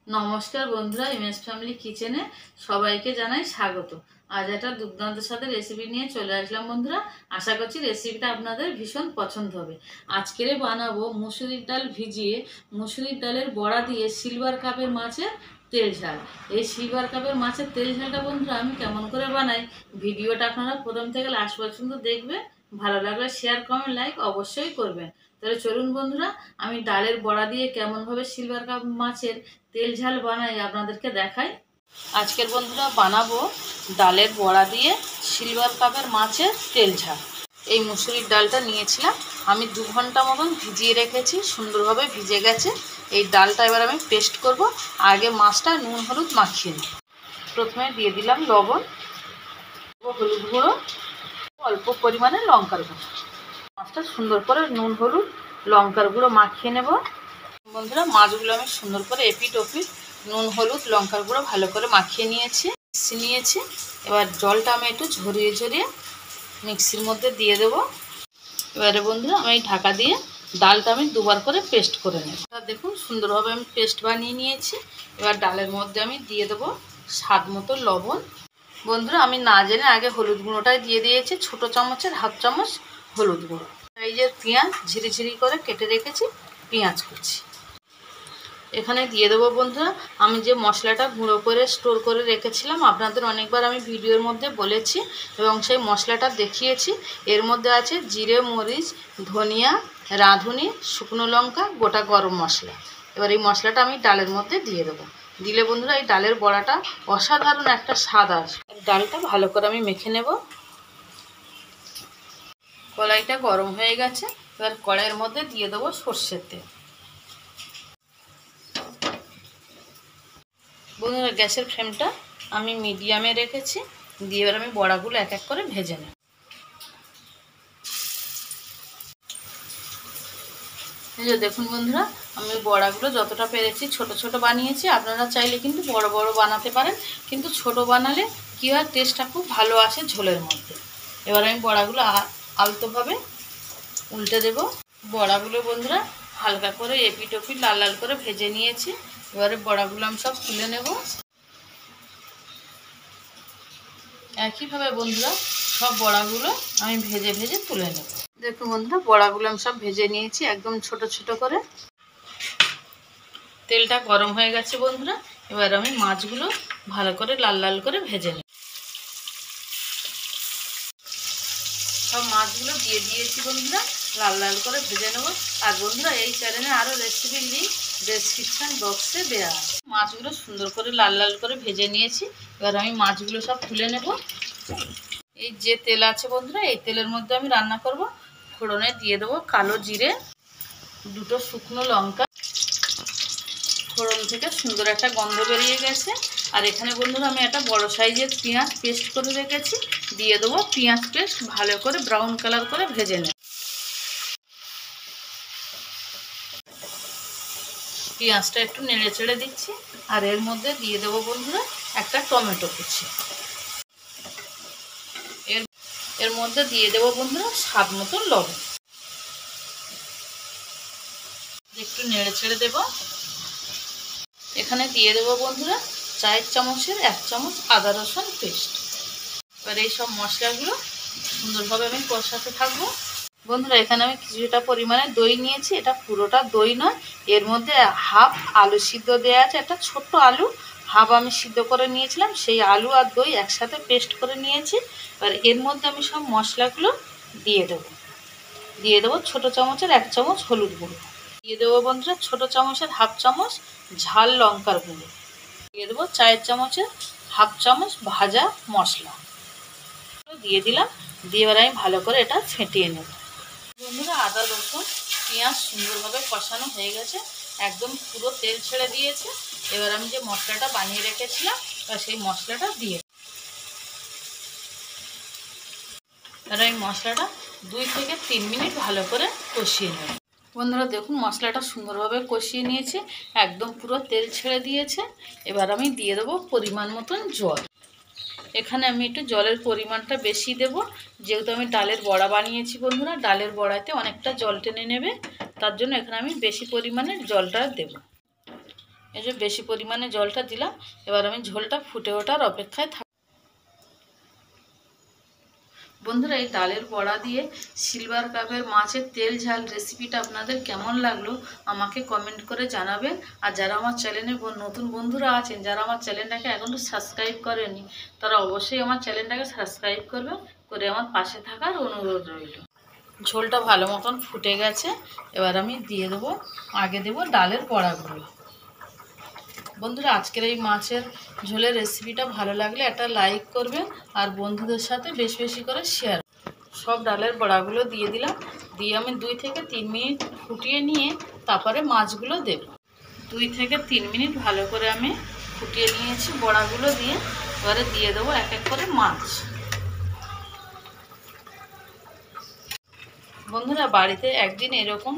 নমস্কার বন্ধুরা, MS family কিচেনে সবাইকে জানাই স্বাগত। আজ একটা দুর্দান্ত স্বাদের রেসিপি নিয়ে চলে আসলাম বন্ধুরা। আশা করছি রেসিপিটা আপনাদের ভীষণ পছন্দ হবে। আজকের বানাবো মুসুরির ডাল ভিজিয়ে মুসুরির ডালের বড়া দিয়ে সিলভার কাপের মাছের তেল ঝাল। এই সিলভার কাপের মাছের তেল ঝালটা বন্ধুরা আমি কেমন করে বানাই, ভিডিওটা আপনারা প্রথম থেকে লাস্ট পর্যন্ত দেখবেন। ভালো লাগলে শেয়ার কমেন্ট লাইক অবশ্যই করবেন। তাহলে চলুন বন্ধুরা, আমি ডালের বড়া দিয়ে কেমনভাবে সিলভার কাপ মাছের তেল ঝাল বানাই আপনাদেরকে দেখাই। আজকের বন্ধুরা বানাবো ডালের বড়া দিয়ে সিলভার কাপের মাছের তেল ঝাল। এই মুসুরির ডালটা নিয়েছিলাম, আমি 2 ঘন্টা মতন ভিজিয়ে রেখেছি, সুন্দরভাবে ভিজে গেছে। এই ডালটা এবার আমি পেস্ট করব। আগে মাছটা নুন হলুদ মাখিয়ে নিই। প্রথমে দিয়ে দিলাম লবণ, হলুদ গুঁড়ো, অল্প পরিমাণে লঙ্কার গুঁড়ো। মাছটা সুন্দর করে নুন হলুদ লঙ্কার গুঁড়ো মাখিয়ে নেব। বন্ধুরা মাছগুলো আমি সুন্দর করে এপিট ওপিট নুন হলুদ লঙ্কার গুঁড়ো ভালো করে মাখিয়ে নিয়েছি। এবার জলটা আমি একটু ঝরিয়ে ঝরিয়ে মিক্সির মধ্যে দিয়ে দেবো। এবারে বন্ধুরা আমি ঢাকা দিয়ে ডালটা আমি 2বার করে পেস্ট করে নেব। দেখুন সুন্দরভাবে আমি পেস্ট বানিয়ে নিয়েছি। এবার ডালের মধ্যে আমি দিয়ে দেবো স্বাদ মতো লবণ। বন্ধুরা আমি না জেনে আগে হলুদ গুঁড়োটাই দিয়ে দিয়েছি, ছোটো চামচের 1/2 চামচ হলুদ গুঁড়ো। এই যে পেঁয়াজ ঝিরিঝিরি করে কেটে রেখেছি, পেঁয়াজ কুচি এখানে দিয়ে দেবো। বন্ধুরা আমি যে মশলাটা গুঁড়ো করে স্টোর করে রেখেছিলাম, আপনাদের অনেকবার আমি ভিডিওর মধ্যে বলেছি এবং সেই মশলাটা দেখিয়েছি। এর মধ্যে আছে জিরে, মরিচ, ধনিয়া, রাঁধুনি, শুকনো লঙ্কা, গোটা গরম মশলা। এবার এই মশলাটা আমি ডালের মধ্যে দিয়ে দেবো। দিলে বন্ধুরা এই ডালের বড়াটা অসাধারণ একটা স্বাদ আসে। ডালটা ভালো করে আমি মেখে নেব। কড়াইটা গরম হয়ে গেছে, এবার কড়াইয়ের মধ্যে দিয়ে দেবো সর্ষের তেল। বন্ধুরা গ্যাসের ফ্লেমটা আমি মিডিয়ামে রেখেছি, দিয়ে এবার আমি বড়াগুলো এক এক করে ভেজে নেব। এই যে দেখুন বন্ধুরা, আমি বড়াগুলো যতটা পেরেছি ছোট ছোট বানিয়েছি। আপনারা চাইলে কিন্তু বড় বড় বানাতে পারেন, কিন্তু ছোট বানালে কী হয়, টেস্টটা খুব ভালো আসে ঝোলের মধ্যে। এবার আমি বড়াগুলো আলতোভাবে উল্টে দেব। বড়াগুলো বন্ধুরা হালকা করে এপিট ওপিট লাল লাল করে ভেজে নিয়েছি। এবারে বড়াগুলো আমি সব তুলে নেব। একইভাবে বন্ধুরা সব বড়াগুলো আমি ভেজে ভেজে তুলে নেব। দেখুন বন্ধুরা বড়াগুলো আমি সব ভেজে নিয়েছি একদম ছোট ছোট করে। তেলটা গরম হয়ে গেছে বন্ধুরা, এবার আমি মাছগুলো ভালো করে লাল লাল করে ভেজে নেব। সব মাছগুলো দিয়ে দিয়েছি বন্ধুরা, লাল লাল করে ভেজে নেব। আর বন্ধুরা এই চ্যানেলে আরও রেসিপির লিঙ্ক ডেসক্রিপশন বক্সে দেওয়া আছে। মাছগুলো সুন্দর করে লাল লাল করে ভেজে নিয়েছি। এবার আমি মাছগুলো সব তুলে নেব। এই যে তেল আছে বন্ধুরা, এই তেলের মধ্যে আমি রান্না করব। ফোড়নে দিয়ে দেবো কালো জিরে, 2টো শুকনো লঙ্কা। ফোড়ন থেকে সুন্দর একটা গন্ধ বেরিয়ে গেছে। আর এখানে বন্ধুরা আমি একটা বড় সাইজের পেঁয়াজ পেস্ট করে রেখেছি, দিয়ে দেবো। পেঁয়াজ পেস্ট ভালো করে ব্রাউন কালার করে ভেজে নেব। পেঁয়াজটা একটু নেড়ে চেড়ে দিচ্ছি। আর এর মধ্যে দিয়ে দেবো বন্ধুরা একটা টমেটো কুচি। এর মধ্যে দিয়ে দেবো বন্ধুরা স্বাদ মতো লবণ। একটু নেড়ে ছেড়ে দেবো। এখানে দিয়ে দেবো বন্ধুরা 4 চামচের 1 চামচ আদা রসুন পেস্ট। এবার এই সব মশলাগুলো সুন্দরভাবে আমি কষাতে থাকবো। বন্ধুরা এখানে আমি কিছুটা পরিমাণে দই নিয়েছি, এটা পুরোটা দই নয়। এর মধ্যে হাফ আলু সিদ্ধ দেওয়া আছে, একটা ছোট্ট আলু হাফ আমি সিদ্ধ করে নিয়েছিলাম, সেই আলু আর দই একসাথে পেস্ট করে নিয়েছি। এবার এর মধ্যে আমি সব মশলাগুলো দিয়ে দেবো। ছোটো চামচের 1 চামচ হলুদ গুঁড়ো দিয়ে দেবো বন্ধুরা, ছোটো চামচের 1/2 চামচ ঝাল লঙ্কার গুঁড়ো দিয়ে দেবো, 4 চামচের 1/2 চামচ ভাজা মশলা দিয়ে দিলাম। দিয়ে এবার আমি ভালো করে এটা ফেটিয়ে নেব। বন্ধুরা আদা রসুন পেঁয়াজ সুন্দরভাবে কষানো হয়ে গেছে, একদম পুরো তেল ছেড়ে দিয়েছে। এবার আমি যে মশলাটা বানিয়ে রেখেছিলাম সেই মশলাটা দিয়ে এবার আমি মশলাটা 2 থেকে 3 মিনিট ভালো করে কষিয়ে নেব। বন্ধুরা দেখুন মশলাটা সুন্দরভাবে কষিয়ে নিয়েছে, একদম পুরো তেল ছেড়ে দিয়েছে। এবার আমি দিয়ে দেবো পরিমাণ মতন জল। এখানে আমি একটু জলের পরিমাণটা বেশি দেব, যেহেতু আমি ডালের বড়া বানিয়েছি বন্ধুরা, ডালের বড়াতে অনেকটা জল টেনে নেবে, তার জন্য এখানে আমি বেশি পরিমাণে জলটা দেব। এই যে বেশি পরিমাণে জলটা দিলাম। এবার আমি ঝোলটা ফুটে ওঠার অপেক্ষায় থাক। বন্ধুরা, এই ডালের বড়া দিয়ে সিলভার কাপের মাছের তেল ঝাল রেসিপিটা আপনাদের কেমন লাগলো আমাকে কমেন্ট করে জানাবেন। আর যারা আমার চ্যানেলে নতুন বন্ধুরা আছেন, যারা আমার চ্যানেলটাকে এখনও সাবস্ক্রাইব করেনি, তারা অবশ্যই আমার চ্যানেলটাকে সাবস্ক্রাইব করবেন, করে আমার পাশে থাকার অনুরোধ রইল। ঝোলটা ভালো মতন ফুটে গেছে। এবার আমি দিয়ে দেবো, আগে দেবো ডালের বড়াগুলো। বন্ধুরা, আজকের এই মাছের ঝোলের রেসিপিটা ভালো লাগলে একটা লাইক করবেন আর বন্ধুদের সাথে বেশি বেশি করে শেয়ার। সব ডালের বড়াগুলো দিয়ে দিলাম। দিয়ে আমি 2 থেকে 3 মিনিট ফুটিয়ে নিয়ে তারপরে মাছগুলো দেব। 2 থেকে 3 মিনিট ভালো করে আমি ফুটিয়ে নিয়েছি বড়াগুলো দিয়ে। এবারে দিয়ে দেবো এক এক করে মাছ। বন্ধুরা, বাড়িতে একদিন এরকম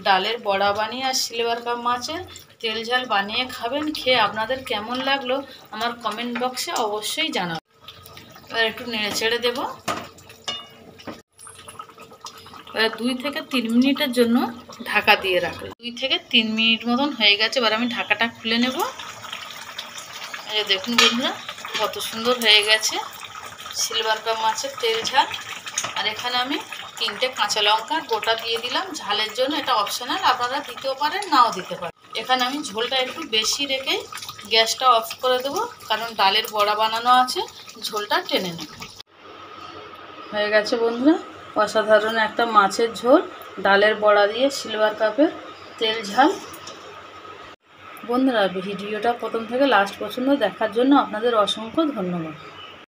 ডালের বড়া বানিয়ে আর সিলভার কাপ মাছের তেল ঝাল বানিয়ে খাবেন। খেয়ে আপনাদের কেমন লাগলো আমার কমেন্ট বক্সে অবশ্যই জানাবেন। এবার একটু নেড়ে ছেড়ে দেবো। এবার 2 থেকে 3 মিনিটের জন্য ঢাকা দিয়ে রাখলাম। 2 থেকে 3 মিনিট মতন হয়ে গেছে। এবার আমি ঢাকাটা খুলে নেব। এই দেখুন বন্ধুরা, কত সুন্দর হয়ে গেছে সিলভার কাপ মাছের তেল ঝাল। আর এখানে আমি 3টে কাঁচা লঙ্কা গোটা দিয়ে দিলাম ঝালের জন্য। এটা অপশনাল, আপনারা দিতেও পারেন নাও দিতে পারেন। এখানে আমি ঝোলটা একটু বেশি রেখেই গ্যাসটা অফ করে দেবো, কারণ ডালের বড়া বানানো আছে, ঝোলটা টেনে নেব। হয়ে গেছে বন্ধুরা, অসাধারণ একটা মাছের ঝোল ডালের বড়া দিয়ে সিলভার কাপের তেল ঝাল। বন্ধুরা, ভিডিওটা প্রথম থেকে লাস্ট পর্যন্ত দেখার জন্য আপনাদের অসংখ্য ধন্যবাদ।